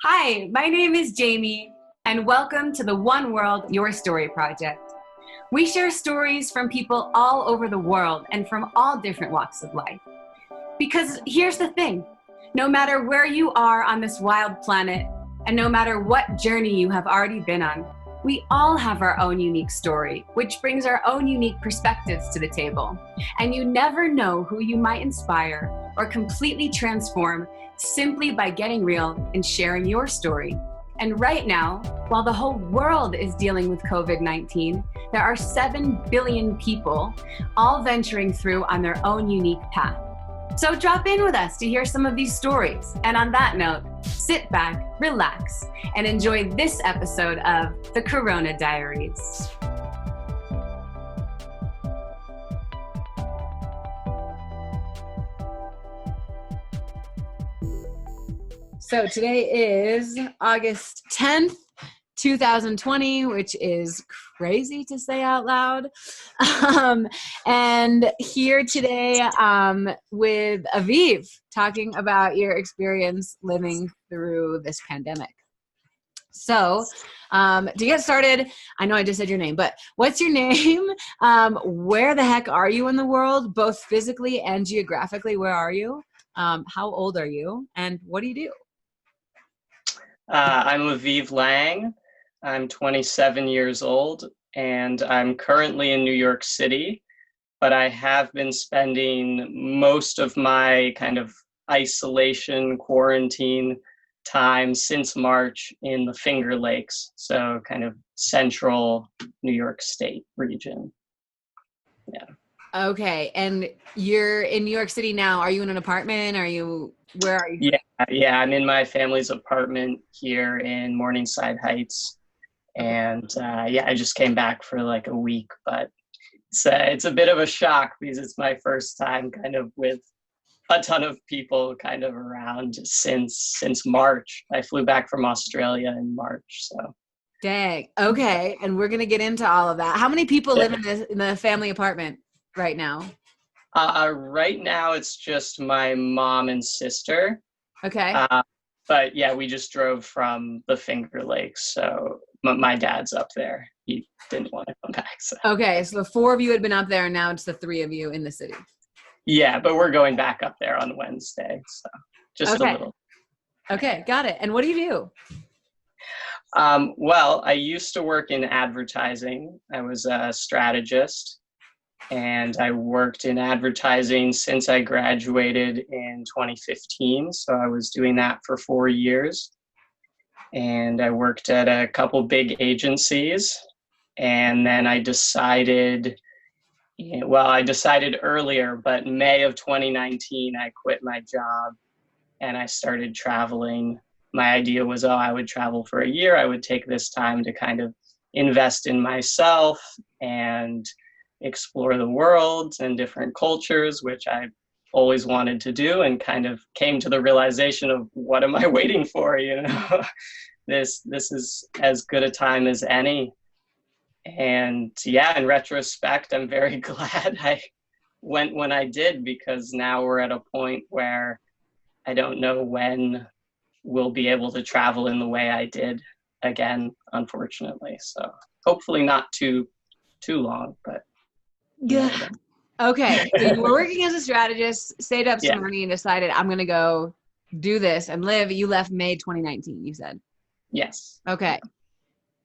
Hi, my name is Jamie, and welcome to the One World, Your Story Project. We share stories from people all over the world and from all different walks of life. Because here's the thing, no matter where you are on this wild planet, and no matter what journey you have already been on, we all have our own unique story, which brings our own unique perspectives to the table. And you never know who you might inspire or completely transform simply by getting real and sharing your story. And right now, while the whole world is dealing with COVID-19, there are 7 billion people all venturing through on their own unique path. So drop in with us to hear some of these stories. And on that note, sit back, relax, and enjoy this episode of the Corona Diaries. So today is August 10th, 2020, which is crazy to say out loud. And here today with Aviv, talking about your experience living through this pandemic. So to get started, I know I just said your name, but what's your name? Where the heck are you in the world, both physically and geographically? Where are you? How old are you? And what do you do? I'm Aviv Lang. I'm 27 years old, and I'm currently in New York City, but I have been spending most of my kind of isolation, quarantine time since March in the Finger Lakes, so kind of central New York State region. Yeah. Okay, and you're in New York City now. Are you in an apartment? Where are you? Yeah, I'm in my family's apartment here in Morningside Heights. And I just came back for like a week, but it's a bit of a shock because it's my first time kind of with a ton of people kind of around since March. I flew back from Australia in March, so. Dang. Okay, and we're gonna get into all of that. How many people live in the family apartment right now? Right now, it's just my mom and sister. Okay. But yeah, we just drove from the Finger Lakes, so my dad's up there. He didn't want to come back. So. Okay, so the 4 of you had been up there, and now it's the 3 of you in the city. Yeah, but we're going back up there on Wednesday, so just a little. Okay, got it. And what do you do? Well, I used to work in advertising. I was a strategist, and I worked in advertising since I graduated in 2015. So I was doing that for 4 years. And I worked at a couple big agencies. And then I decided earlier, but May of 2019, I quit my job and I started traveling. My idea was, I would travel for a year. I would take this time to kind of invest in myself and explore the world and different cultures, which I always wanted to do, and kind of came to the realization of, what am I waiting for? This is as good a time as any. And yeah, in retrospect, I'm very glad I went when I did, because now we're at a point where I don't know when we'll be able to travel in the way I did again, unfortunately. So hopefully not too long, but yeah. Okay, so you were working as a strategist, saved up some money, and decided, I'm going to go do this and live. You left May 2019, you said? Yes. Okay.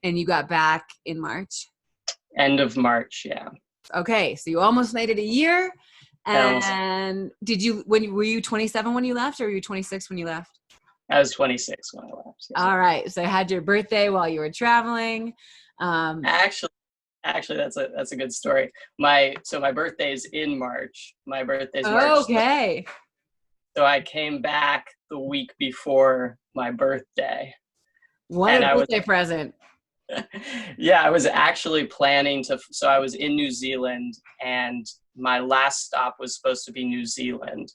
And you got back in March? End of March, yeah. Okay, so you almost made it a year. And were you 27 when you left, or were you 26 when you left? I was 26 when I left. Yes. All right, so I had your birthday while you were traveling. Actually, that's a good story. My birthday is in March. My birthday's March. Okay. So I came back the week before my birthday. What a birthday present. Yeah, I was actually planning to. So I was in New Zealand, and my last stop was supposed to be New Zealand.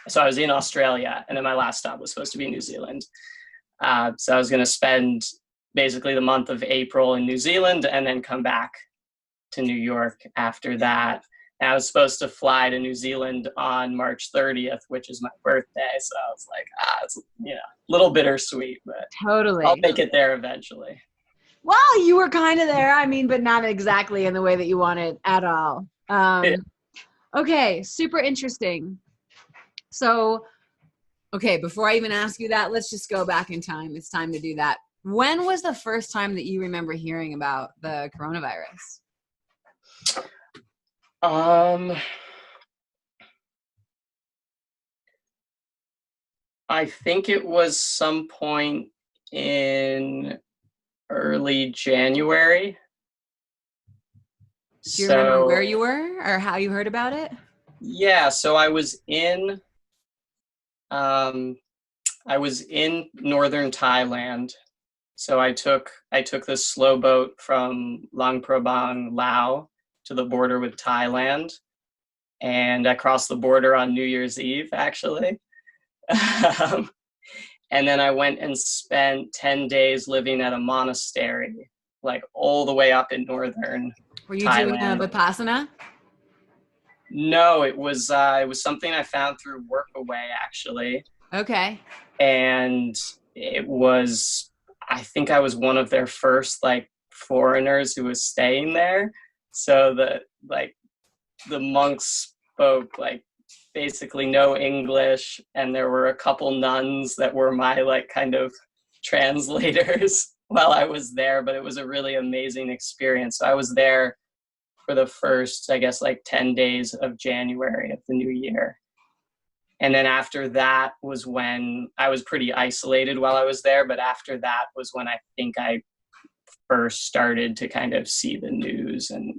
So I was in Australia, and then my last stop was supposed to be New Zealand. So I was going to spend basically the month of April in New Zealand and then come back to New York after that. And I was supposed to fly to New Zealand on March 30th, which is my birthday. So I was like, it's, a little bittersweet, but Totally. I'll make it there eventually. Well, you were kind of there. I mean, but not exactly in the way that you wanted at all. Yeah. Okay, super interesting. So, okay, before I even ask you that, let's just go back in time. It's time to do that. When was the first time that you remember hearing about the coronavirus? I think it was some point in early January. Do you remember where you were or how you heard about it? Yeah, so I was in Northern Thailand. So I took this slow boat from Luang Prabang, Laos, to the border with Thailand, and I crossed the border on New Year's Eve, actually. And then I went and spent 10 days living at a monastery, like all the way up in northern Were you Thailand. doing a Vipassana? No, it was something I found through Workaway, actually. Okay. And it was, I think I was one of their first like foreigners who was staying there. So the monks spoke like basically no English, and there were a couple nuns that were my like kind of translators while I was there, but it was a really amazing experience. So I was there for the first, I guess, like 10 days of January of the new year. And then after that was when I was pretty isolated while I was there, but after that was when I think I first started to kind of see the news and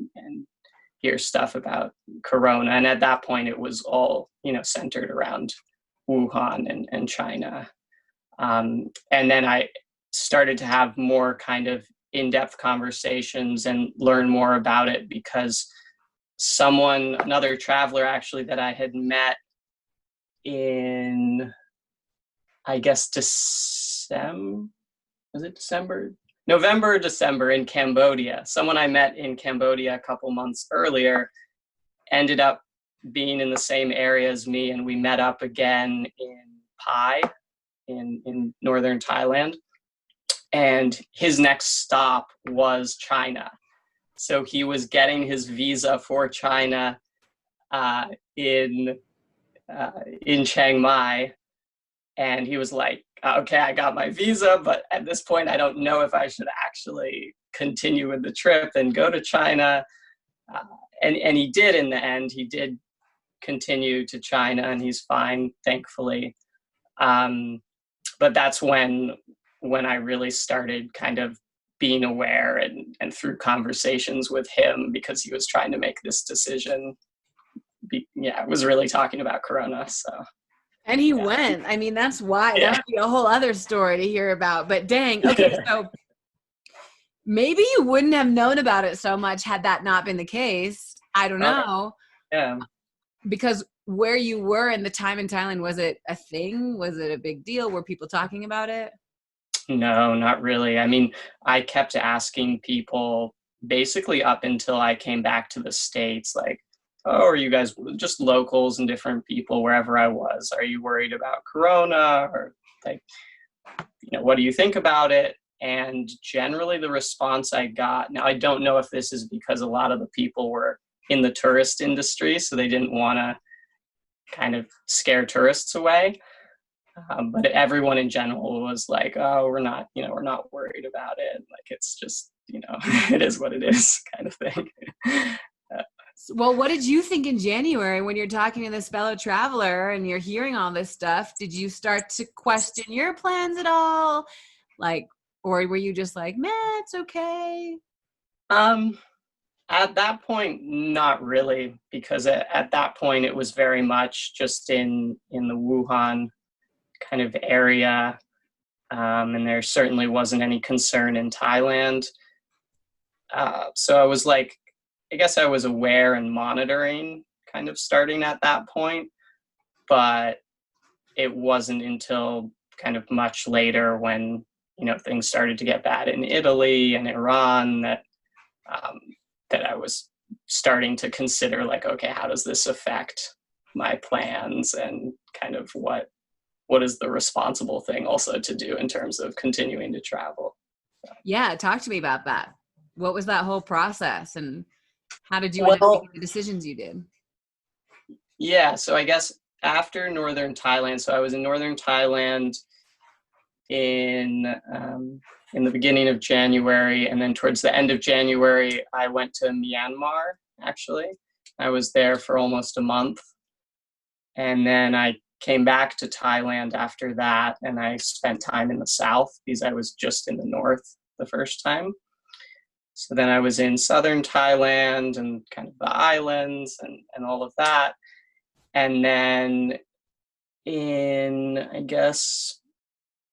hear stuff about Corona. And at that point, it was all, centered around Wuhan and China. And then I started to have more kind of in-depth conversations and learn more about it because another traveler actually that I had met in, I guess, November or December in Cambodia. Someone I met in Cambodia a couple months earlier ended up being in the same area as me, and we met up again in Pai in northern Thailand. And his next stop was China. So he was getting his visa for China in Chiang Mai. And he was like, okay, I got my visa, but at this point, I don't know if I should actually continue with the trip and go to China. And he did in the end. He did continue to China, and he's fine, thankfully. But that's when I really started kind of being aware and through conversations with him, because he was trying to make this decision. Was really talking about Corona, so. And he went. I mean, that's why. That would be a whole other story to hear about. But dang, okay, so maybe you wouldn't have known about it so much had that not been the case. I don't know. Yeah. Because where you were in the time in Thailand, was it a thing? Was it a big deal? Were people talking about it? No, not really. I mean, I kept asking people basically up until I came back to the States, like, oh, are you guys just locals and different people wherever I was? Are you worried about Corona? Or like, what do you think about it? And generally the response I got, now I don't know if this is because a lot of the people were in the tourist industry, so they didn't want to kind of scare tourists away. But everyone in general was like, oh, we're not worried about it. Like, it's just, it is what it is kind of thing. Well, what did you think in January when you're talking to this fellow traveler and you're hearing all this stuff? Did you start to question your plans at all? Like, or were you just like, man, it's okay? At that point, not really, because at that point it was very much just in the Wuhan kind of area. And there certainly wasn't any concern in Thailand. So I was like, I guess I was aware and monitoring kind of starting at that point, but it wasn't until kind of much later when, things started to get bad in Italy and Iran that I was starting to consider like, okay, how does this affect my plans, and kind of what is the responsible thing also to do in terms of continuing to travel. Yeah, talk to me about that. What was that whole process, and how did you end up Well, making the decisions you did? yeah, so I guess after Northern Thailand, so I was in Northern Thailand in the beginning of January, and then towards the end of January, I went to Myanmar, actually. I was there for almost a month, and then I came back to Thailand after that, and I spent time in the south because I was just in the north the first time. So then I was in southern Thailand and kind of the islands and all of that. And then in, I guess,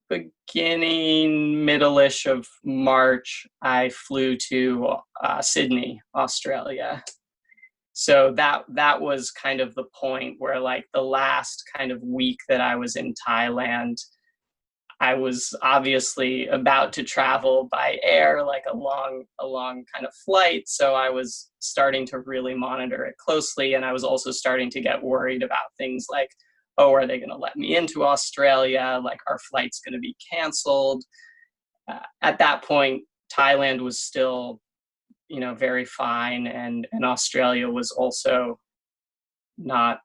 beginning, middle-ish of March, I flew to Sydney, Australia. So that was kind of the point where, like, the last kind of week that I was in Thailand, I was obviously about to travel by air, like a long kind of flight. So I was starting to really monitor it closely. And I was also starting to get worried about things like, oh, are they going to let me into Australia? Like, our flight's going to be canceled. At that point, Thailand was still, very fine. And Australia was also not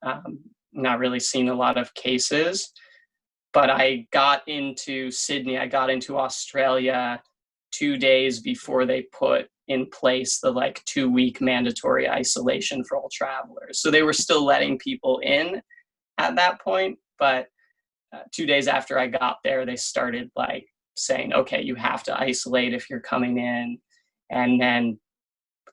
really seeing a lot of cases. But I got into Sydney, I got into Australia 2 days before they put in place the 2-week mandatory isolation for all travelers. So they were still letting people in at that point, but 2 days after I got there, they started saying, okay, you have to isolate if you're coming in. And then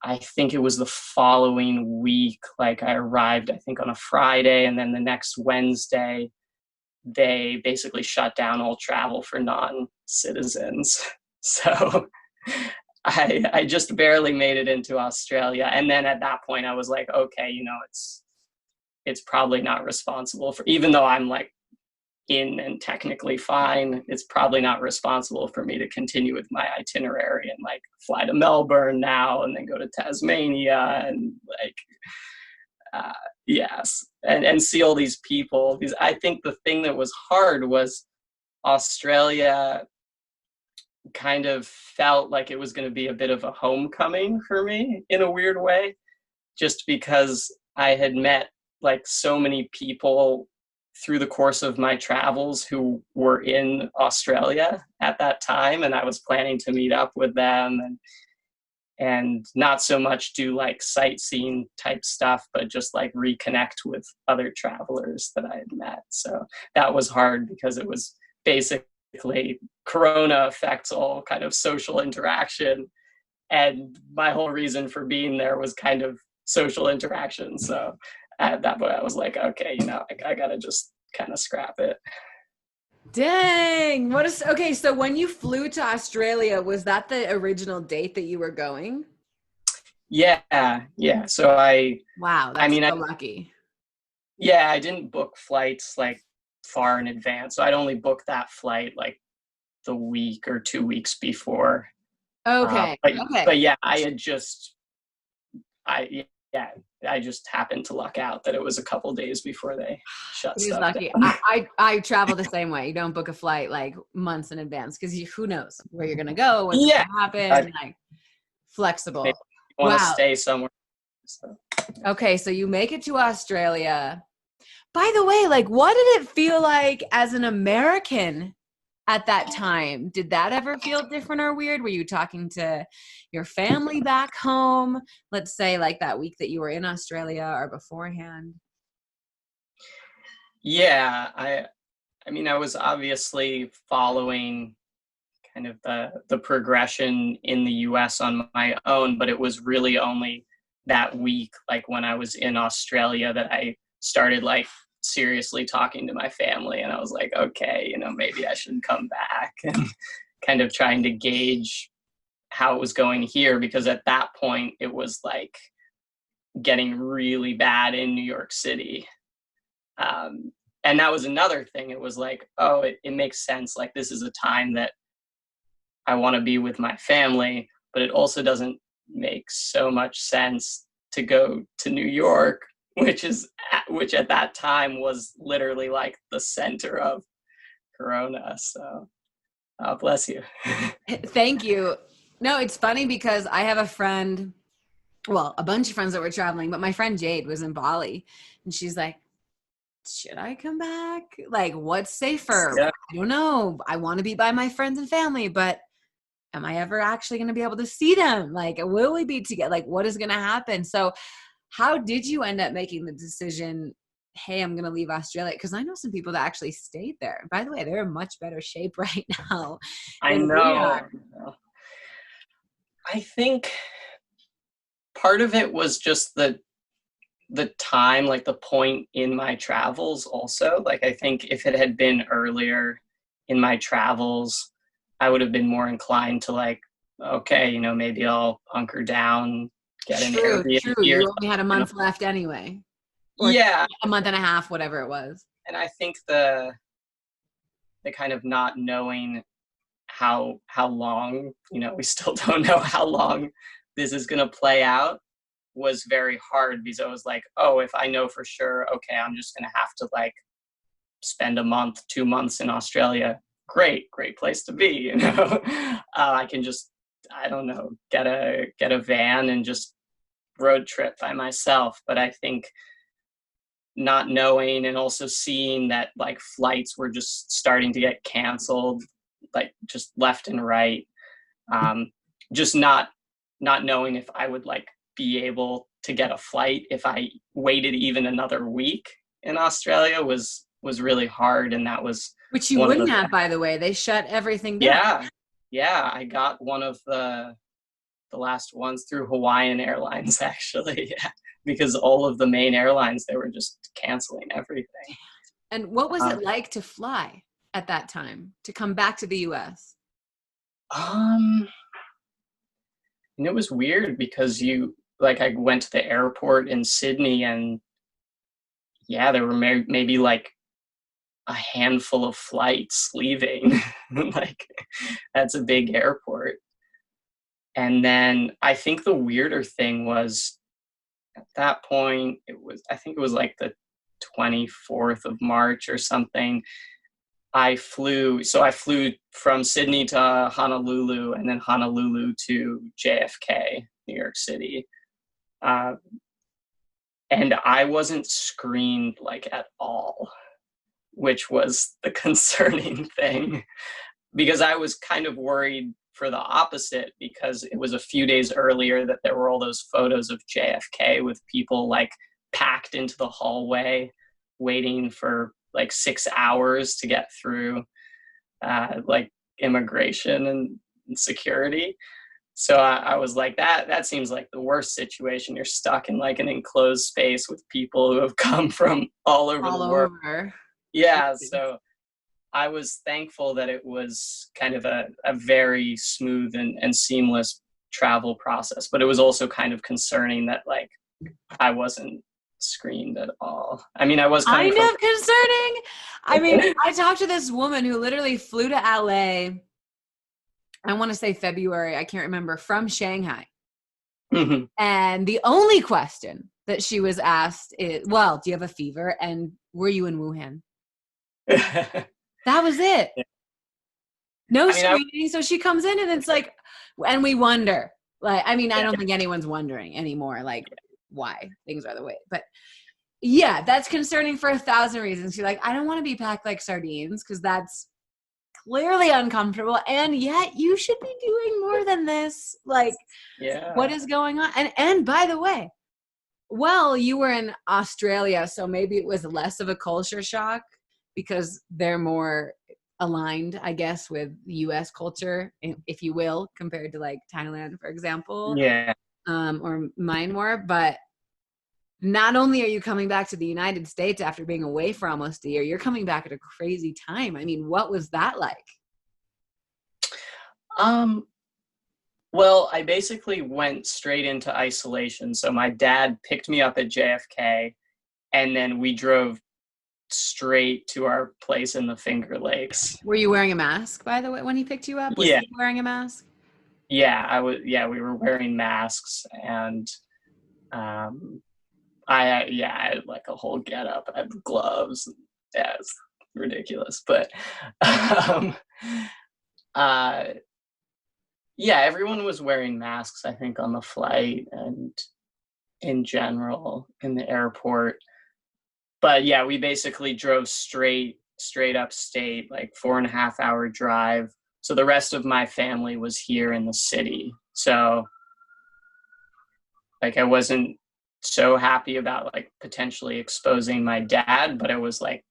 I think it was the following week, I arrived, I think on a Friday, and then the next Wednesday, they basically shut down all travel for non-citizens. So I just barely made it into Australia. And then at that point I was like, okay, it's probably not responsible for, even though I'm in and technically fine, it's probably not responsible for me to continue with my itinerary and fly to Melbourne now and then go to Tasmania and yes, and see all these people. Because I think the thing that was hard was Australia kind of felt like it was going to be a bit of a homecoming for me in a weird way, just because I had met so many people through the course of my travels who were in Australia at that time, and I was planning to meet up with them and not so much do sightseeing type stuff, but just reconnect with other travelers that I had met. So that was hard because it was basically Corona affects all kind of social interaction. And my whole reason for being there was kind of social interaction. So at that point I was like, okay, I gotta just kind of scrap it. Dang. Okay, so when you flew to Australia, was that the original date that you were going? Yeah. So Wow, that's so lucky. Yeah, I didn't book flights far in advance. So I'd only booked that flight the week or 2 weeks before. Okay. Okay. But yeah, I just happened to luck out that it was a couple days before they shut It is stuff lucky. down. I travel the same way. You don't book a flight months in advance because who knows where you're gonna go, what's gonna happen. Flexible. Maybe you want to stay somewhere. So. Okay, so you make it to Australia. By the way, what did it feel like as an American at that time? Did that ever feel different or weird? Were you talking to your family back home? Let's say that week that you were in Australia or beforehand? Yeah, I was obviously following kind of the progression in the US on my own, but it was really only that week, when I was in Australia, that I started seriously talking to my family, and I was like, okay, maybe I should come back, and kind of trying to gauge how it was going here, because at that point it was getting really bad in New York City. And that was another thing. It was it makes sense. This is a time that I want to be with my family, but it also doesn't make so much sense to go to New York, which at that time was literally like the center of Corona. So, bless you. Thank you. No, it's funny because I have a friend, well, a bunch of friends that were traveling, but my friend Jade was in Bali, and she's like, should I come back? Like, what's safer? Yeah. I don't know. I want to be by my friends and family, but am I ever actually going to be able to see them? Like, will we be together? Like, what is going to happen? So how did you end up making the decision, hey, I'm going to leave Australia? Because I know some people that actually stayed there. By the way, they're in much better shape right now I than we know. are. I think part of it was just the time, like the point in my travels also. Like, I think if it had been earlier in my travels, I would have been more inclined to like, okay, you know, maybe I'll hunker down, get an Airbnb. True. You only had a month left anyway. Or yeah. a month and a half, whatever it was. And I think the kind of not knowing how long, you know, we still don't know how long this is going to play out was very hard, because I was like, oh, if I know for sure, okay, I'm just going to have to like spend a month, 2 months in Australia. Great place to be, you know. I can just, I don't know, get a van and just road trip by myself. But I think not knowing, and also seeing that like flights were just starting to get canceled, like just left and right, just not knowing if I would like be able to get a flight if I waited even another week in Australia was really hard. And that was, which you wouldn't have, by the way. They shut everything down. Yeah, I got one of the last ones through Hawaiian Airlines, actually. Yeah, because all of the main airlines, they were just canceling everything. And what was it like to fly at that time, to come back to the US? And it was weird because I went to the airport in Sydney, and yeah, there were maybe like a handful of flights leaving. Like, that's a big airport. And then I think the weirder thing was, at that point, I think it was like the 24th of March or something. I flew from Sydney to Honolulu, and then Honolulu to JFK, New York City. And I wasn't screened like at all, which was the concerning thing, because I was kind of worried for the opposite, because it was a few days earlier that there were all those photos of JFK with people like packed into the hallway waiting for like 6 hours to get through like immigration and security. So I was like, that seems like the worst situation. You're stuck in like an enclosed space with people who have come from all over the world. Yeah, so I was thankful that it was kind of a very smooth and seamless travel process, but it was also kind of concerning that like I wasn't screened at all. I mean, I was kind of concerning. I mean, I talked to this woman who literally flew to LA, I want to say February, I can't remember, from Shanghai. Mm-hmm. And the only question that she was asked is, well, do you have a fever? And were you in Wuhan? That was it. No screening. So she comes in and it's like, and we wonder, like, I mean, I don't think anyone's wondering anymore, like why things are the way, but yeah, that's concerning for 1,000 reasons. She's like, I don't want to be packed like sardines, because that's clearly uncomfortable, and yet you should be doing more than this. Like, what is going on? And by the way, well, you were in Australia, so maybe it was less of a culture shock because they're more aligned, I guess, with US culture, if you will, compared to like Thailand, for example. Yeah. Or Myanmar. But not only are you coming back to the United States after being away for almost a year, you're coming back at a crazy time. I mean, what was that like? Well, I basically went straight into isolation. So my dad picked me up at JFK, and then we drove straight to our place in the Finger Lakes. Were you wearing a mask, by the way, when he picked you up? Was he wearing a mask? Yeah, I was. Yeah, we were wearing masks, and I had like a whole getup. I had gloves. Yeah, it's ridiculous. But um, uh, yeah, everyone was wearing masks, I think, on the flight and in general in the airport. But yeah, we basically drove straight upstate, like 4.5 hour drive. So the rest of my family was here in the city. So like I wasn't so happy about like potentially exposing my dad, but it was like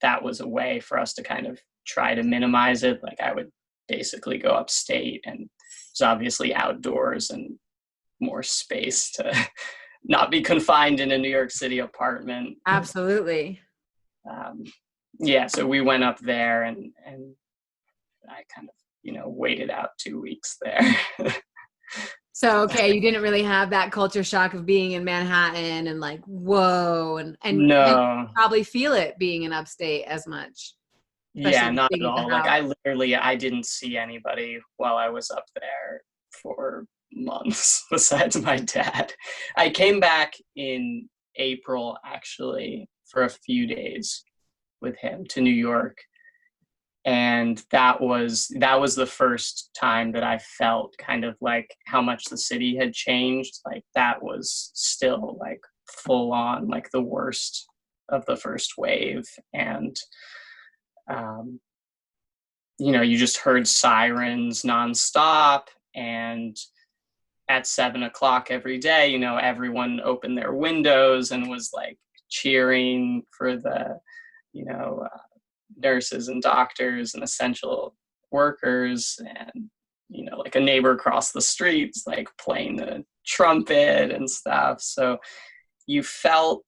that was a way for us to kind of try to minimize it. Like I would basically go upstate, and it's obviously outdoors and more space to not be confined in a New York City apartment. Absolutely. Um, yeah, so we went up there, and I kind of, waited out 2 weeks there. So, okay, you didn't really have that culture shock of being in Manhattan and like, whoa, and No. probably feel it being in upstate as much, Yeah, especially not being at at the all. Like house. I didn't see anybody while I was up there for months besides my dad. I came back in April actually for a few days with him to New York, and that was the first time that I felt kind of like how much the city had changed. Like that was still like full on like the worst of the first wave. And um you just heard sirens nonstop, and at 7 o'clock every day, everyone opened their windows and was like cheering for the you know nurses and doctors and essential workers. And like a neighbor across the streets like playing the trumpet and stuff. So you felt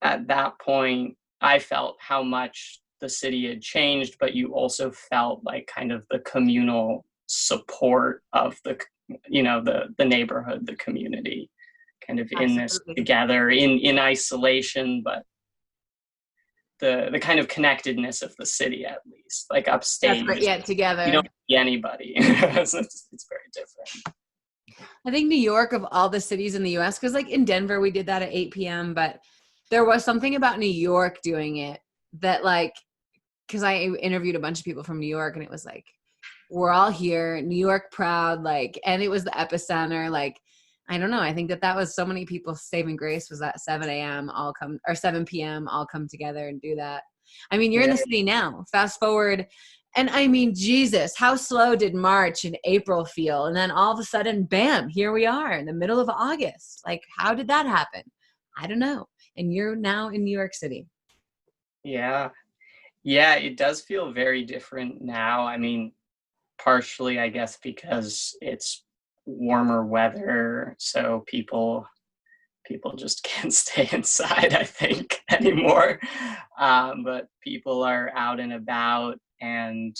at that point, I felt how much the city had changed, but you also felt like kind of the communal support of the neighborhood, the community, kind of in this Absolutely. together, in isolation, but the kind of connectedness of the city, at least. Like upstate, Separate yet you don't together. see anybody. It's very different. I think New York, of all the cities in the US, because like in Denver, we did that at 8 p.m., but there was something about New York doing it that like, because I interviewed a bunch of people from New York, and it was like, we're all here, New York proud, like, and it was the epicenter. Like, I don't know. I think that was so many people's saving grace was that 7 a.m. all come, or 7 p.m. all come together and do that. I mean, you're in Yeah. the city now. Fast forward. And I mean, Jesus, how slow did March and April feel? And then all of a sudden, bam, here we are in the middle of August. Like, how did that happen? I don't know. And you're now in New York City. Yeah. Yeah, it does feel very different now. I mean, partially, I guess, because it's warmer weather, so people just can't stay inside, I think, anymore. But people are out and about, and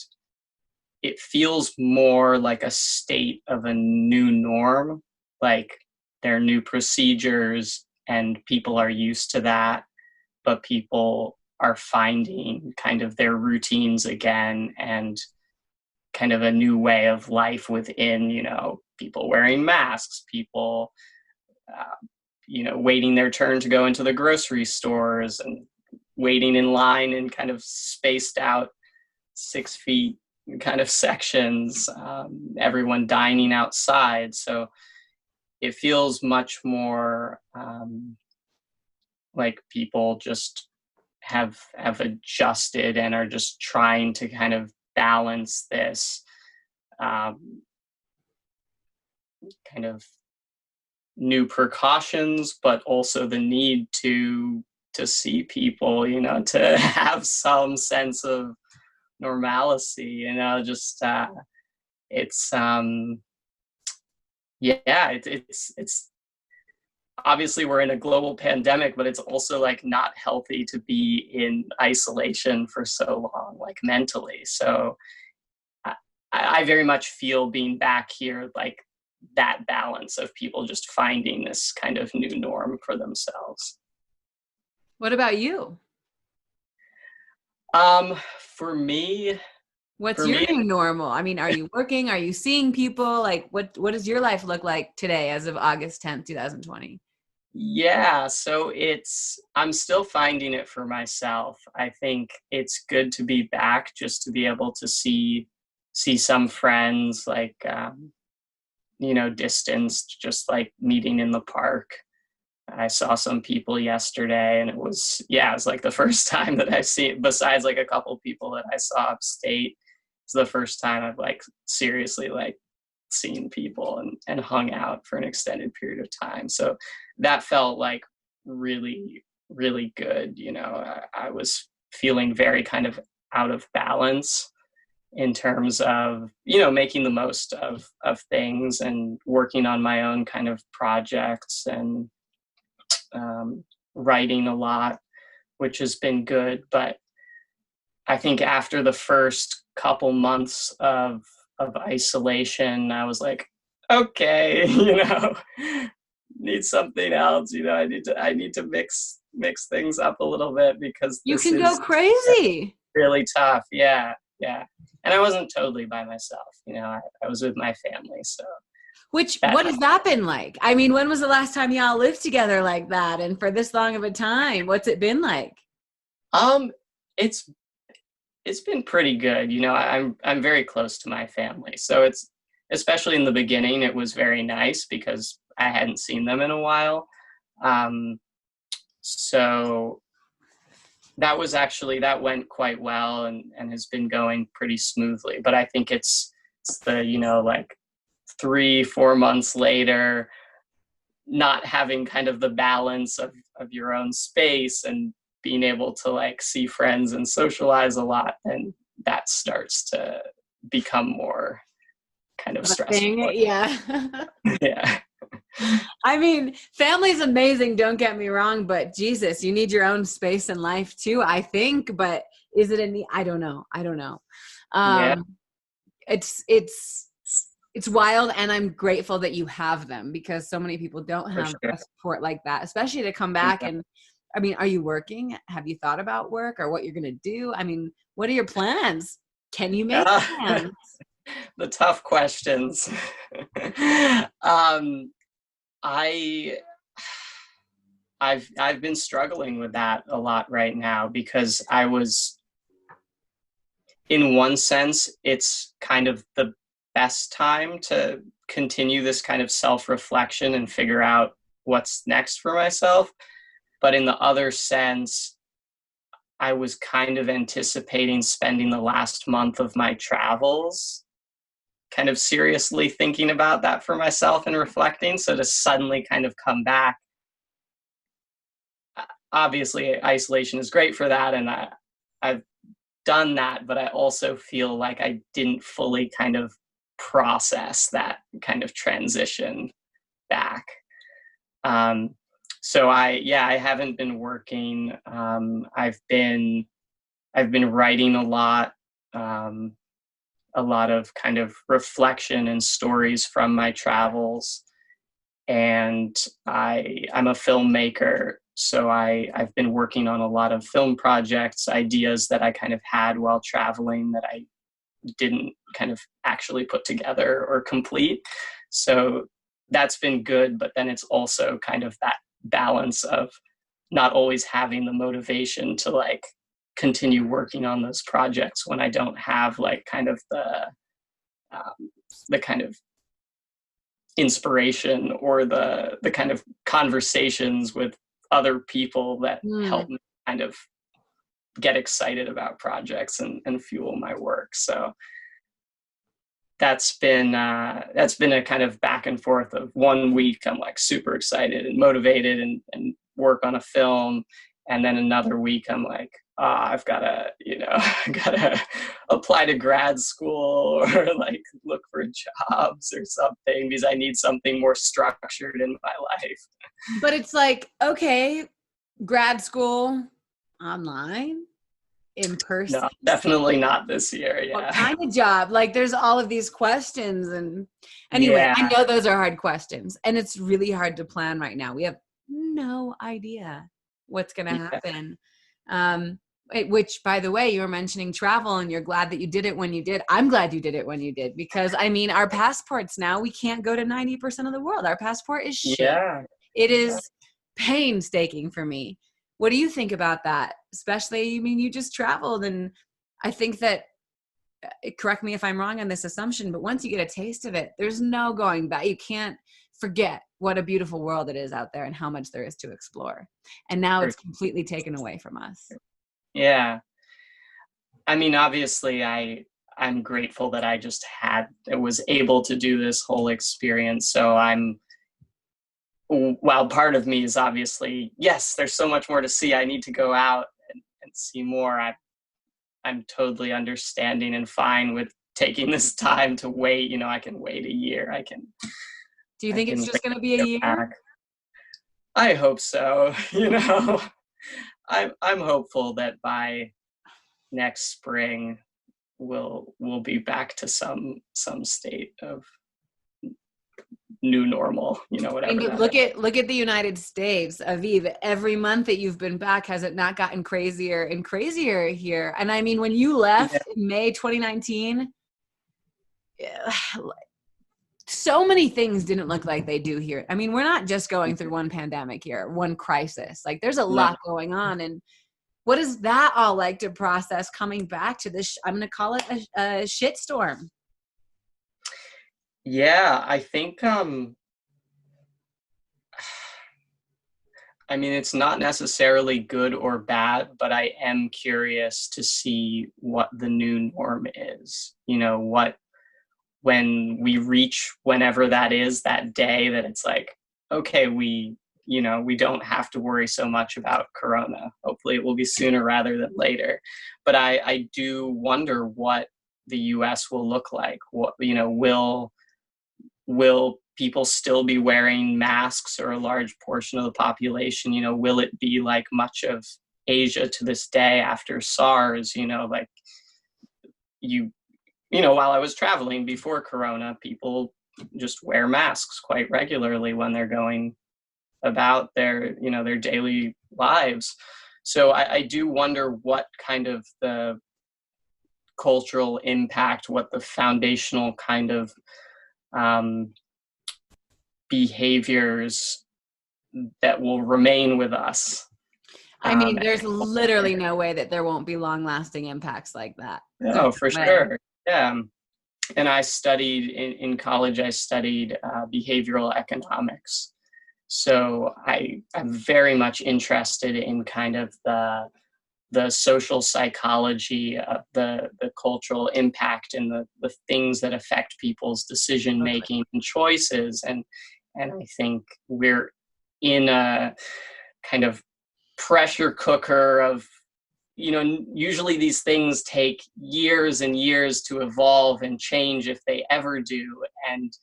it feels more like a state of a new norm. Like there are new procedures, and people are used to that, but people are finding kind of their routines again, and kind of a new way of life within, people wearing masks, people, waiting their turn to go into the grocery stores, and waiting in line in kind of spaced out 6 feet kind of sections, everyone dining outside. So it feels much more like people just have adjusted and are just trying to kind of balance this kind of new precautions, but also the need to see people, to have some sense of normalcy, just it's yeah, it's obviously we're in a global pandemic, but it's also like not healthy to be in isolation for so long, like mentally. So I very much feel being back here, like that balance of people just finding this kind of new norm for themselves. What about you? For me, What's For your me, new normal? I mean, are you working? Are you seeing people? Like, what does your life look like today as of August 10th, 2020? yeah, so I'm still finding it for myself. I think it's good to be back, just to be able to see some friends, like distanced, just like meeting in the park. I saw some people yesterday, and it was like the first time that I've seen, besides like a couple people that I saw upstate. It's the first time I've like seriously like seen people and hung out for an extended period of time. So that felt like really, really good. I was feeling very kind of out of balance in terms of, making the most of things and working on my own kind of projects and writing a lot, which has been good. But I think after the first couple months of isolation, I was like, okay, need something else. I need to mix things up a little bit, because You this can go is crazy. really tough. Yeah, yeah. And I wasn't totally by myself. I was with my family, so What has that been like? I mean, when was the last time y'all lived together like that? And for this long of a time, what's it been like? um, it's it's been pretty good. I'm very close to my family, so it's, especially in the beginning, it was very nice because I hadn't seen them in a while. Um, so that went quite well, and has been going pretty smoothly. But I think it's the, like 3-4 months later, not having kind of the balance of your own space and being able to like see friends and socialize a lot, and that starts to become more kind of stressful. Yeah. Yeah. I mean, family's amazing, don't get me wrong, but Jesus, you need your own space in life too, I think. But is it I don't know. I don't know. Yeah, Um, it's wild, and I'm grateful that you have them, because so many people don't for have sure. a support like that, especially to come back. And I mean, are you working? Have you thought about work or what you're going to do? I mean, what are your plans? Can you make Uh, plans? the tough questions. um, I I've been struggling with that a lot right now, because in one sense, it's kind of the best time to continue this kind of self-reflection and figure out what's next for myself. But in the other sense, I was kind of anticipating spending the last month of my travels kind of seriously thinking about that for myself and reflecting. So to suddenly kind of come back, obviously isolation is great for that, and I've done that, but I also feel like I didn't fully kind of process that kind of transition back. Um, so I haven't been working. I've been writing um, a lot of kind of reflection and stories from my travels. And I'm a filmmaker, so I've been working on a lot of film projects, ideas that I kind of had while traveling that I didn't kind of actually put together or complete. So that's been good, but then it's also kind of that balance of not always having the motivation to like continue working on those projects when I don't have like kind of the kind of inspiration or the kind of conversations with other people that help me kind of get excited about projects and fuel my work. So that's been a kind of back and forth of 1 week I'm like super excited and motivated and work on a film, and then another week I'm like, I've gotta gotta apply to grad school or like look for jobs or something, because I need something more structured in my life. But it's like, okay, grad school, online, in person. No, definitely not this year. What Yeah. kind of job? Like, there's all of these questions. And anyway, Yeah. I know those are hard questions, and it's really hard to plan right now. We have no idea what's going to Yeah. happen. Um, Which, by the way, you were mentioning travel and you're glad that you did it when you did. I'm glad you did it when you did, because I mean, our passports now, we can't go to 90% of the world. Our passport is shit. Yeah. It is painstaking for me. What do you think about that? Especially, I mean, you just traveled, and I think that, correct me if I'm wrong on this assumption, but once you get a taste of it, there's no going back. You can't forget what a beautiful world it is out there and how much there is to explore. And now it's completely taken away from us. Yeah. I mean, obviously I'm grateful that I was able to do this whole experience. So while part of me is obviously, yes, there's so much more to see. I need to go out and see more. I'm totally understanding and fine with taking this time to wait. You know, I can wait a year. Do you think it's just going to be a year? Back. I hope so. You know, I'm hopeful that by next spring we'll be back to some state of new normal, you know, whatever. I mean, but look at the United States, Aviv. Every month that you've been back, has it not gotten crazier and crazier here? And I mean, when you left in May 2019, so many things didn't look like they do here. I mean, we're not just going through one pandemic here, one crisis. Like, there's a lot going on. And what is that all like to process coming back to this? I'm going to call it a shitstorm. Yeah, I think, I mean, it's not necessarily good or bad, but I am curious to see what the new norm is. You know, when we reach whenever that is, that day that it's like, okay, we don't have to worry so much about Corona. Hopefully it will be sooner rather than later. But I do wonder what the US will look like. What, you know, will people still be wearing masks, or a large portion of the population? You know, will it be like much of Asia to this day after SARS? You know, like you know, while I was traveling before Corona, people just wear masks quite regularly when they're going about their, you know, their daily lives. So I do wonder what kind of the cultural impact, what the foundational kind of behaviors that will remain with us. I mean, there's literally no way that there won't be long-lasting impacts like that. No, for sure. Yeah. And I studied in college, I studied behavioral economics. So I'm very much interested in kind of the social psychology of the cultural impact and the things that affect people's decision making and choices. And I think we're in a kind of pressure cooker of, you know, usually these things take years and years to evolve and change, if they ever do. And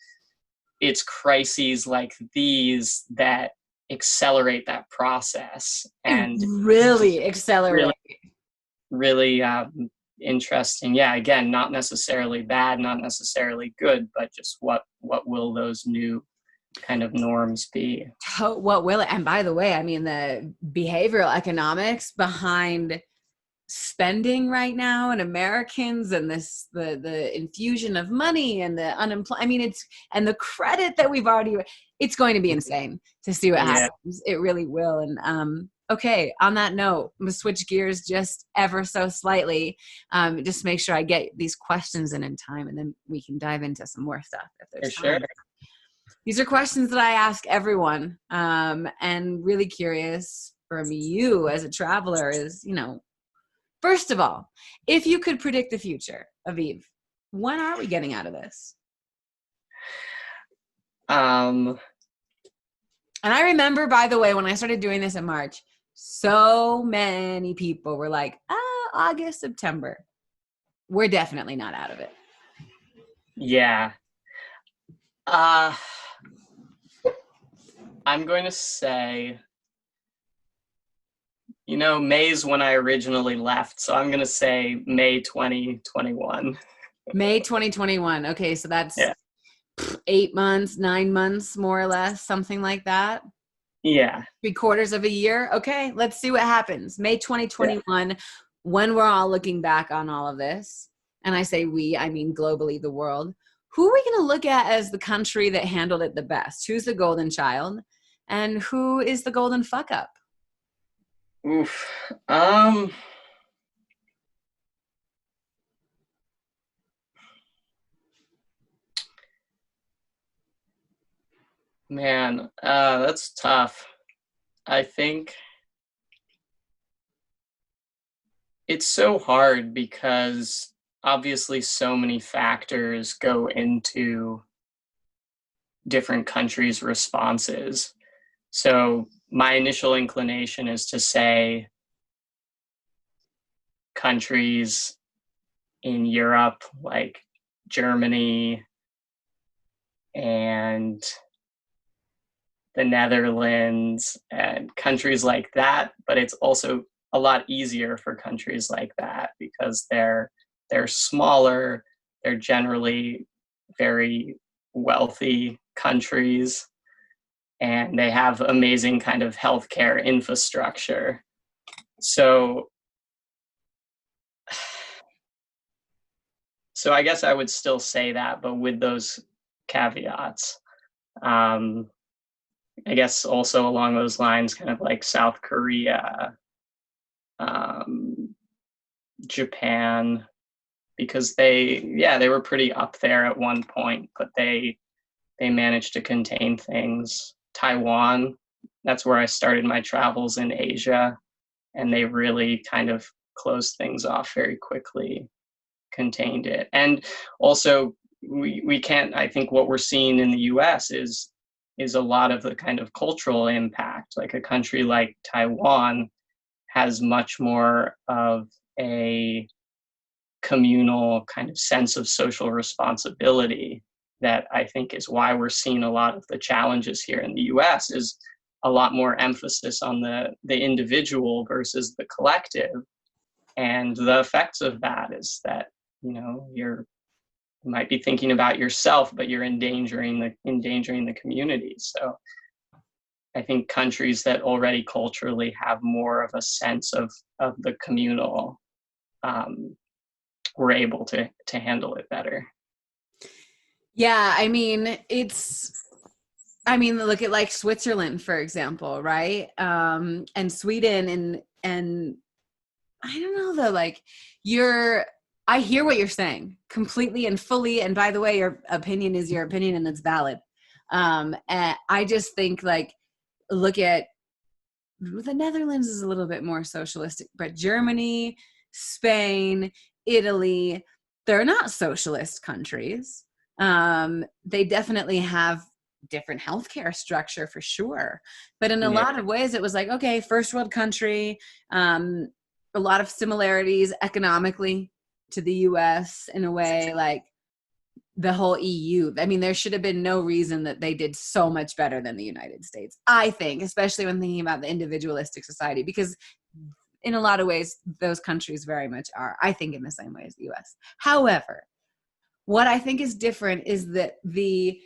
it's crises like these that accelerate that process. And really accelerate. Really interesting. Yeah, again, not necessarily bad, not necessarily good, but just what will those new kind of norms be? What will it? And by the way, I mean, the behavioral economics behind spending right now and Americans, and this the infusion of money and the unemployment. I mean, and the credit that we've already, it's going to be insane to see what happens. It really will. And okay, on that note, I'm gonna switch gears just ever so slightly. Just make sure I get these questions in time, and then we can dive into some more stuff if there's time. Sure. These are questions that I ask everyone, and really curious from you as a traveler is, you know, first of all, if you could predict the future, Aviv, when are we getting out of this? And I remember, by the way, when I started doing this in March, so many people were like, August, September. We're definitely not out of it. Yeah. I'm going to say, you know, May's when I originally left, so I'm going to say May 2021. May 2021. Okay, so that's 8 months, 9 months, more or less, something like that. Yeah. 3/4 of a year. Okay, let's see what happens. May 2021. when we're all looking back on all of this, and I say we, I mean globally, the world, who are we going to look at as the country that handled it the best? Who's the golden child? And who is the golden fuck up? Oof. Man, that's tough. I think it's so hard because obviously so many factors go into different countries' responses. So my initial inclination is to say countries in Europe like Germany and the Netherlands and countries like that, but it's also a lot easier for countries like that because they're smaller, they're generally very wealthy countries, and they have amazing kind of healthcare infrastructure. So I guess I would still say that, but with those caveats. I guess also along those lines, kind of like South Korea, Japan, because they were pretty up there at one point, but they managed to contain things. Taiwan, that's where I started my travels in Asia, and they really kind of closed things off very quickly, contained it. And also we can't, I think what we're seeing in the US is a lot of the kind of cultural impact. Like a country like Taiwan has much more of a communal kind of sense of social responsibility that I think is why we're seeing a lot of the challenges here in the US is a lot more emphasis on the individual versus the collective. And the effects of that is that, you might be thinking about yourself, but you're endangering the community. So I think countries that already culturally have more of a sense of the communal were able to handle it better. Yeah, I mean, look at like Switzerland, for example, right? And Sweden and I don't know though, like I hear what you're saying completely and fully. And by the way, your opinion is your opinion and it's valid. And I just think like, look at the Netherlands is a little bit more socialistic, but Germany, Spain, Italy, they're not socialist countries. They definitely have different healthcare structure for sure. But in a lot of ways, it was like, okay, first world country, a lot of similarities economically to the US in a way, like the whole EU. I mean, there should have been no reason that they did so much better than the United States, I think, especially when thinking about the individualistic society, because in a lot of ways, those countries very much are, I think, in the same way as the US. However, what I think is different is that the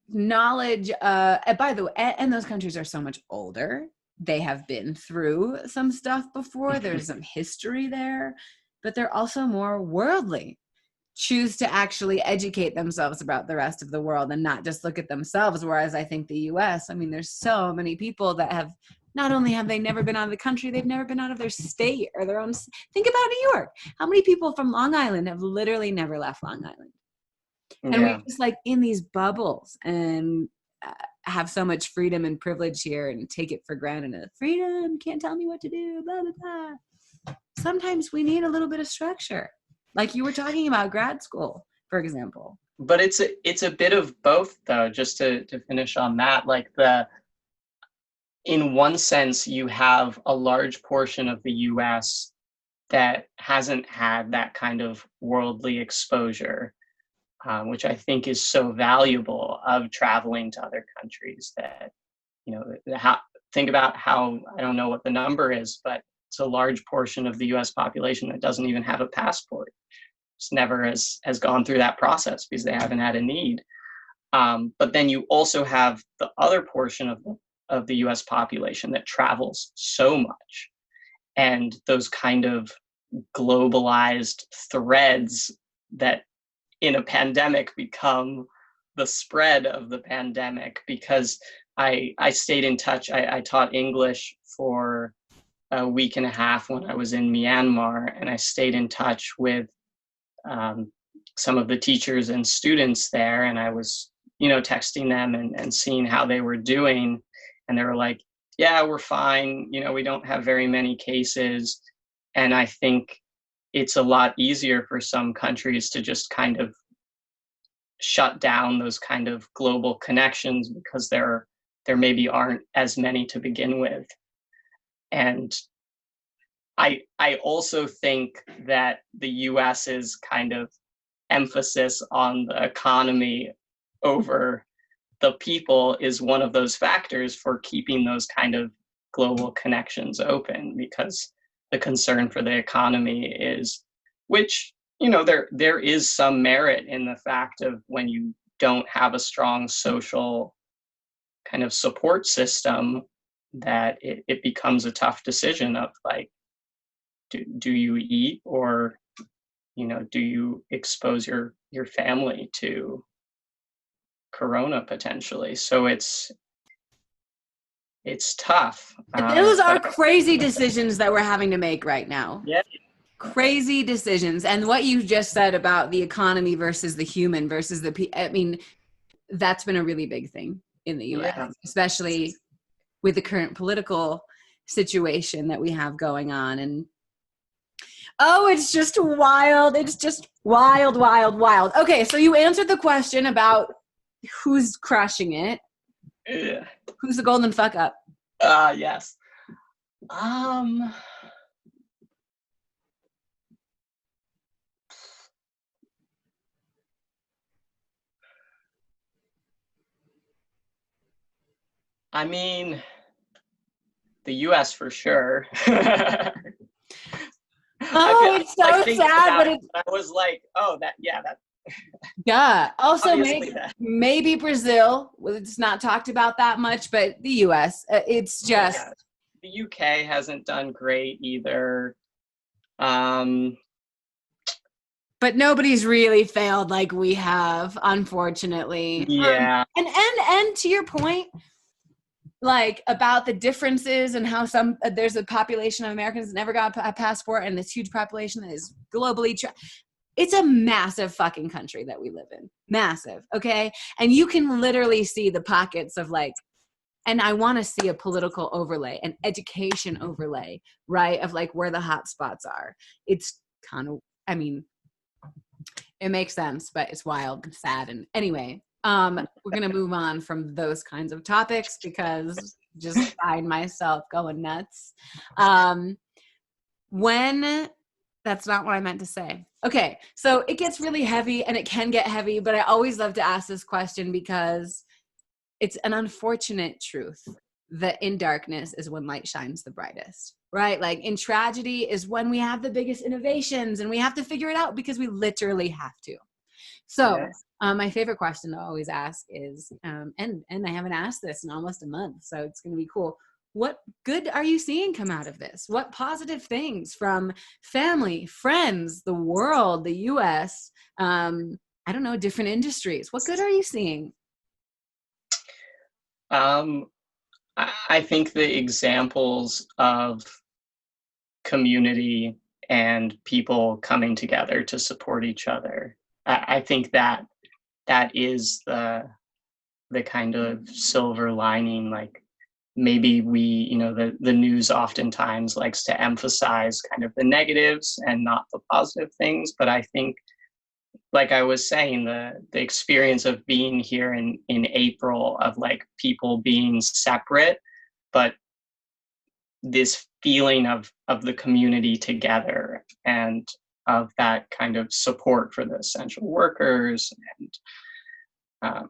knowledge, by the way, and those countries are so much older. They have been through some stuff before. There's some history there, but they're also more worldly. Choose to actually educate themselves about the rest of the world and not just look at themselves. Whereas I think the US, I mean, there's so many people that have, not only have they never been out of the country, they've never been out of their state or their own. Think about New York. How many people from Long Island have literally never left Long Island? And we're just like in these bubbles and have so much freedom and privilege here and take it for granted. Freedom, can't tell me what to do, blah, blah, blah. Sometimes we need a little bit of structure. Like you were talking about grad school, for example. But it's a bit of both, though, just to finish on that. Like in one sense, you have a large portion of the US that hasn't had that kind of worldly exposure, which I think is so valuable of traveling to other countries that, think about how, I don't know what the number is, but it's a large portion of the US population that doesn't even have a passport. Just never has gone through that process because they haven't had a need. But then you also have the other portion of the US population that travels so much. and those kind of globalized threads that in a pandemic become the spread of the pandemic, because I stayed in touch. I taught English for a week and a half when I was in Myanmar, and I stayed in touch with some of the teachers and students there, and I was, texting them and seeing how they were doing, and they were like, yeah, we're fine, we don't have very many cases. And I think it's a lot easier for some countries to just kind of shut down those kind of global connections because there maybe aren't as many to begin with. And I also think that the US's kind of emphasis on the economy over the people is one of those factors for keeping those kind of global connections open, because the concern for the economy is, which, there is some merit in the fact of when you don't have a strong social kind of support system, that it becomes a tough decision of like, do you eat, or do you expose your family to corona potentially? So it's tough. Those are crazy decisions that we're having to make right now. Yeah. Crazy decisions. And what you just said about the economy versus the human versus that's been a really big thing in the US, especially with the current political situation that we have going on. And it's just wild. It's just wild, wild, wild. Okay, so you answered the question about who's crushing it. Yeah. Who's the golden fuck up? Yes. I mean, the US for sure. It's so sad, but I was like, that. Yeah. Also, maybe Brazil. Well, it's not talked about that much, but the US. It's just the UK hasn't done great either. But nobody's really failed like we have, unfortunately. Yeah. And to your point, like about the differences and how there's a population of Americans that never got a passport, and this huge population that is globally it's a massive fucking country that we live in. Massive, okay? And you can literally see the pockets of like, and I want to see a political overlay, an education overlay, right? Of like where the hot spots are. It's kind of, it makes sense, but it's wild and sad. And anyway, we're going to move on from those kinds of topics because just find myself going nuts. That's not what I meant to say. Okay, so it gets really heavy, and it can get heavy, but I always love to ask this question because it's an unfortunate truth that in darkness is when light shines the brightest, right? Like in tragedy is when we have the biggest innovations, and we have to figure it out because we literally have to. So my favorite question to always ask is, and I haven't asked this in almost a month, so it's going to be cool. What good are you seeing come out of this? What positive things from family, friends, the world, the US, different industries? What good are you seeing? I think the examples of community and people coming together to support each other, I think that is the kind of silver lining. Like maybe we, the news oftentimes likes to emphasize kind of the negatives and not the positive things. But I think, like I was saying, the experience of being here in April, of like people being separate, but this feeling of the community together, and of that kind of support for the essential workers, and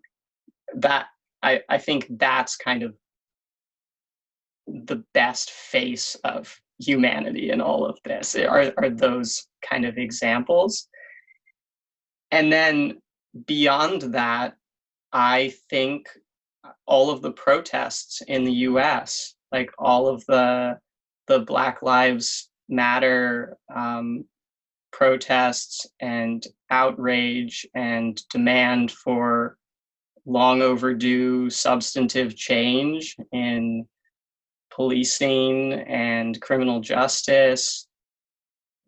that I think that's kind of the best face of humanity in all of this, are those kind of examples. And then beyond that, I think all of the protests in the US, like all of the the Black Lives Matter protests and outrage and demand for long overdue substantive change in policing and criminal justice,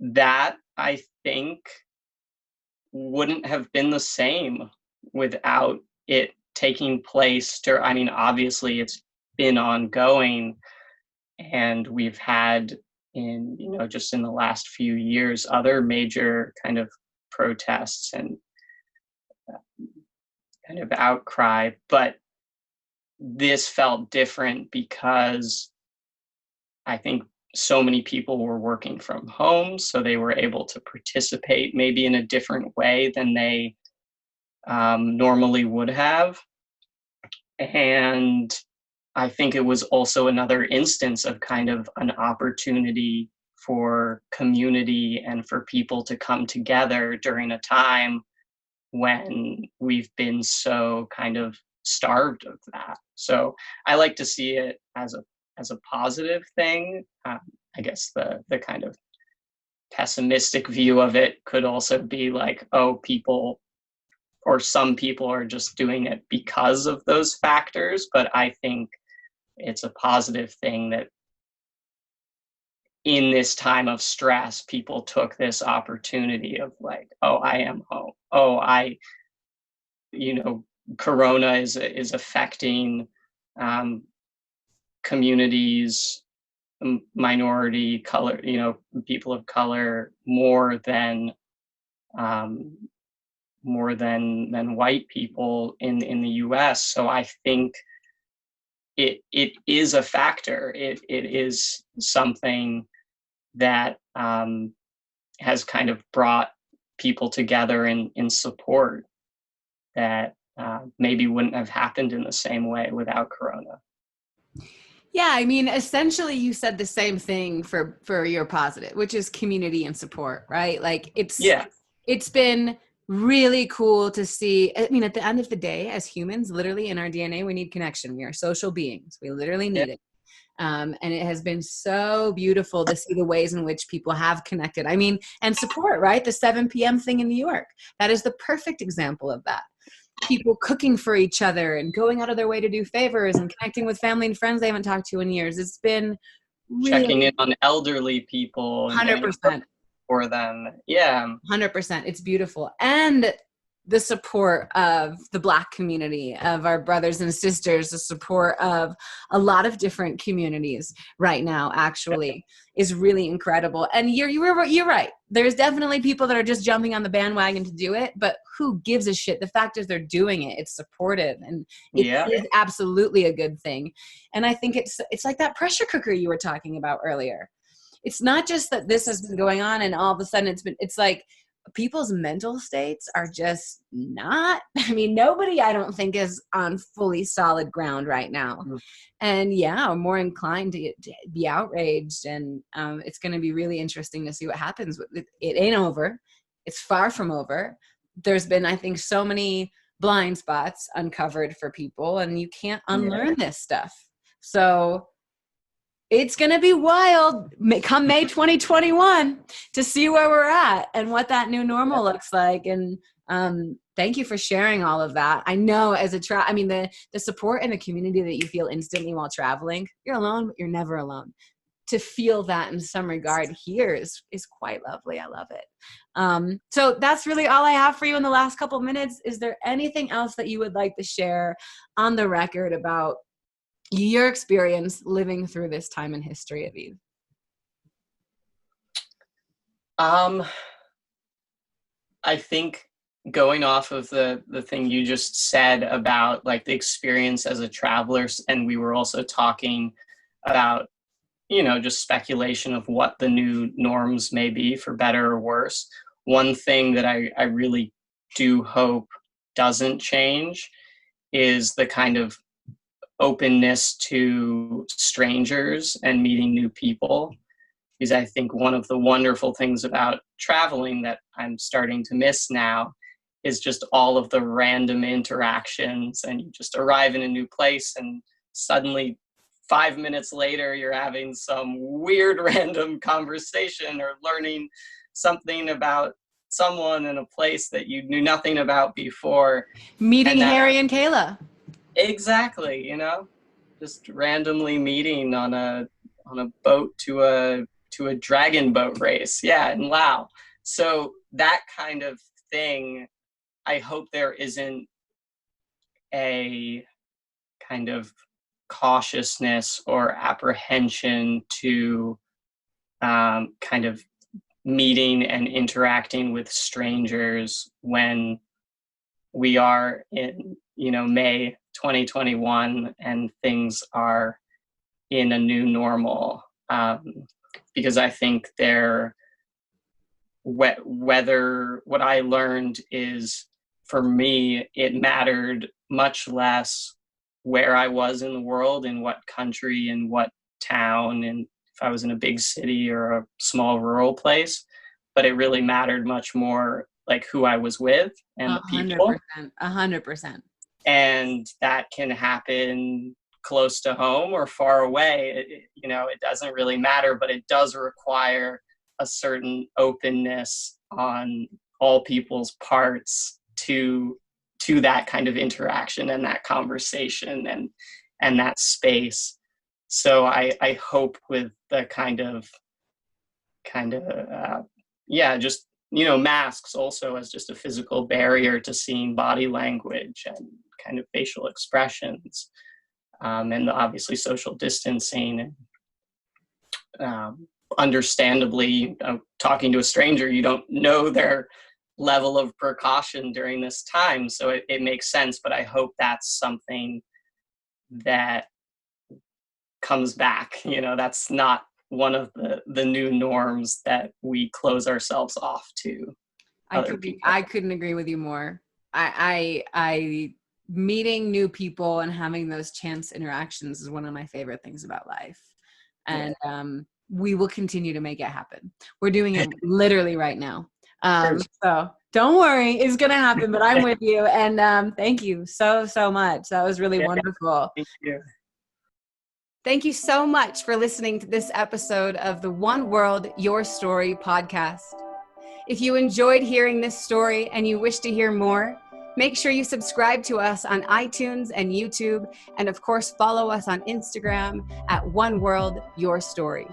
that I think wouldn't have been the same without it taking place. I mean, obviously it's been ongoing, and we've had just in the last few years, other major kind of protests and kind of outcry, but this felt different because I think so many people were working from home, so they were able to participate maybe in a different way than they normally would have. And I think it was also another instance of kind of an opportunity for community and for people to come together during a time when we've been so kind of starved of that. So I like to see it as a positive thing. I guess the kind of pessimistic view of it could also be like, oh, people or some people are just doing it because of those factors. But I think it's a positive thing that in this time of stress, people took this opportunity of like, oh, I am home. Oh, Corona is affecting communities, minority, color, people of color more than white people in the US. So I think it is a factor. It is something that has kind of brought people together in support that maybe wouldn't have happened in the same way without Corona. Yeah, I mean, essentially you said the same thing for your positive, which is community and support, right? Like it's been really cool to see. I mean, at the end of the day, as humans, literally in our DNA, we need connection. We are social beings. We literally need it. And it has been so beautiful to see the ways in which people have connected. I mean, and support, right? The 7 p.m. thing in New York. That is the perfect example of that. People cooking for each other and going out of their way to do favors and connecting with family and friends they haven't talked to in years. It's been really checking in on elderly people and 100% for them. Yeah. 100%. It's beautiful. And the support of the Black community, of our brothers and sisters, the support of a lot of different communities right now actually is really incredible. And you're right. There's definitely people that are just jumping on the bandwagon to do it, but who gives a shit? The fact is they're doing it. It's supportive, and it is absolutely a good thing. And I think it's like that pressure cooker you were talking about earlier. It's not just that this has been going on and all of a sudden it's like people's mental states are just not, I mean, nobody I don't think is on fully solid ground right now. And I'm more inclined to be outraged, and it's going to be really interesting to see what happens. It ain't over. It's far from over. There's been, I think, so many blind spots uncovered for people, and you can't unlearn this stuff. So it's going to be wild come May 2021 to see where we're at and what that new normal looks like. And thank you for sharing all of that. I know as the support and the community that you feel instantly while traveling, you're alone, but you're never alone. To feel that in some regard here is quite lovely. I love it. So that's really all I have for you in the last couple of minutes. Is there anything else that you would like to share on the record about your experience living through this time in history, Aviv? I think going off of the thing you just said about like the experience as a traveler, and we were also talking about, just speculation of what the new norms may be for better or worse. One thing that I really do hope doesn't change is the kind of openness to strangers and meeting new people, because I think one of the wonderful things about traveling that I'm starting to miss now is just all of the random interactions, and you just arrive in a new place and suddenly 5 minutes later, you're having some weird random conversation or learning something about someone in a place that you knew nothing about before. Meeting Harry and Kayla. Exactly, you know, just randomly meeting on a boat to a dragon boat race. Yeah, in Laos. So that kind of thing, I hope there isn't a kind of cautiousness or apprehension to kind of meeting and interacting with strangers when we are in, May 2021 and things are in a new normal. Because I think whether what I learned is, for me, it mattered much less where I was in the world, in what country, in what town, and if I was in a big city or a small rural place, but it really mattered much more like who I was with and the people. 100%. And that can happen close to home or far away. It doesn't really matter, but it does require a certain openness on all people's parts to that kind of interaction and that conversation and that space. So I hope with the just masks also as just a physical barrier to seeing body language and kind of facial expressions, and obviously social distancing, and understandably, talking to a stranger, you don't know their level of precaution during this time, so it makes sense. But I hope that's something that comes back. That's not one of the new norms that we close ourselves off to other people. I couldn't agree with you more. I meeting new people and having those chance interactions is one of my favorite things about life. And we will continue to make it happen. We're doing it literally right now. So don't worry, it's going to happen, but I'm with you. And thank you so much. That was really wonderful. Thank you. Thank you so much for listening to this episode of the One World, Your Story podcast. If you enjoyed hearing this story and you wish to hear more, make sure you subscribe to us on iTunes and YouTube, and of course, follow us on Instagram at One World, Your Story.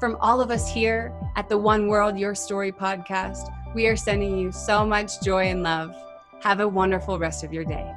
From all of us here at the One World, Your Story podcast, we are sending you so much joy and love. Have a wonderful rest of your day.